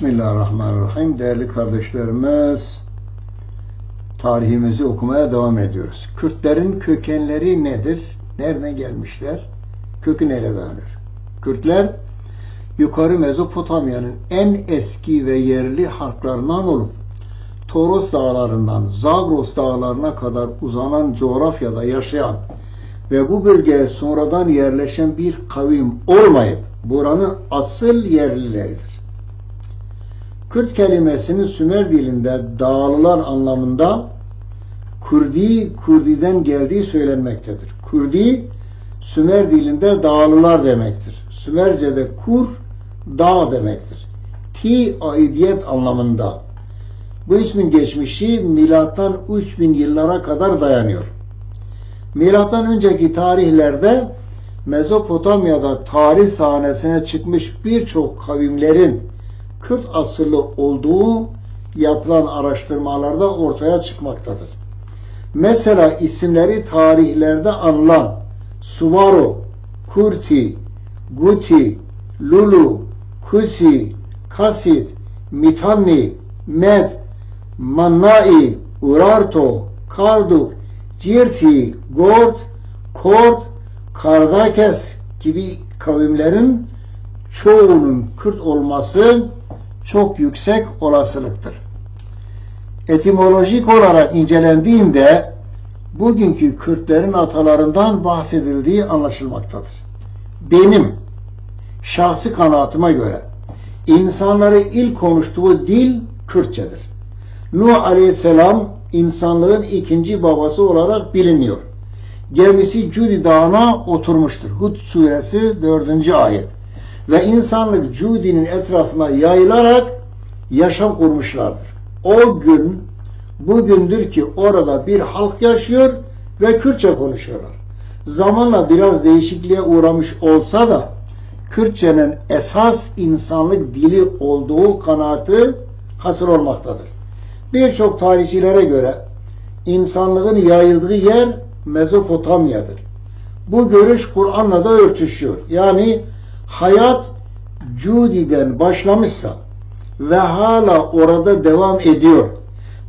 Bismillahirrahmanirrahim. Değerli kardeşlerimiz, tarihimizi okumaya devam ediyoruz. Kürtlerin kökenleri nedir? Nereden gelmişler? Kökü nereye dayanır? Kürtler, yukarı Mezopotamya'nın en eski ve yerli halklarından olup, Toros dağlarından Zagros dağlarına kadar uzanan coğrafyada yaşayan ve bu bölgeye sonradan yerleşen bir kavim olmayıp, buranın asıl yerlileridir. Kürt kelimesinin Sümer dilinde dağlılar anlamında Kürdi'den geldiği söylenmektedir. Kürdi, Sümer dilinde dağlılar demektir. Sümerce'de kur, dağ demektir. Ti, aidiyet anlamında. Bu ismin geçmişi milattan 3000 yıllara kadar dayanıyor. Milattan önceki tarihlerde Mezopotamya'da tarih sahnesine çıkmış birçok kavimlerin Kürt asıllı olduğu yapılan araştırmalarda ortaya çıkmaktadır. Mesela isimleri tarihlerde anılan Suvaro, Kurti, Guti, Lulu, Kusi, Kasit, Mitanni, Med, Mannai, Urarto, Karduk, Cirti, Gord, Kord, Kardakes gibi kavimlerin çoğunun Kürt olması çok yüksek olasılıktır. Etimolojik olarak incelendiğinde bugünkü Kürtlerin atalarından bahsedildiği anlaşılmaktadır. Benim şahsi kanaatıma göre insanları ilk konuştuğu dil Kürtçedir. Nuh Aleyhisselam insanlığın ikinci babası olarak biliniyor. Gemisi Cudi Dağı'na oturmuştur. Hud suresi 4. ayet. Ve insanlık Cudi'nin etrafına yayılarak yaşam kurmuşlardır. O gün bugündür ki orada bir halk yaşıyor ve Kürtçe konuşuyorlar. Zamanla biraz değişikliğe uğramış olsa da Kürtçenin esas insanlık dili olduğu kanaati hasıl olmaktadır. Birçok tarihçilere göre insanlığın yayıldığı yer Mezopotamya'dır. Bu görüş Kur'an'la da örtüşüyor. Yani hayat Cudi'den başlamışsa ve hala orada devam ediyor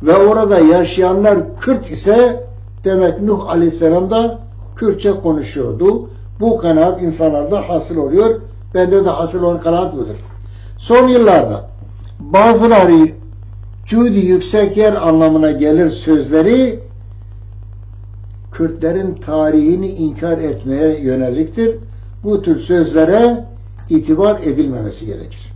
ve orada yaşayanlar Kürt ise demek Nuh Aleyhisselam da Kürtçe konuşuyordu. Bu kanaat insanlarda hasıl oluyor. Bende de hasıl olan kanaat budur. Son yıllarda bazıları Cudi yüksek yer anlamına gelir sözleri Kürtlerin tarihini inkar etmeye yöneliktir. Bu tür sözlere itibar edilmemesi gerekir.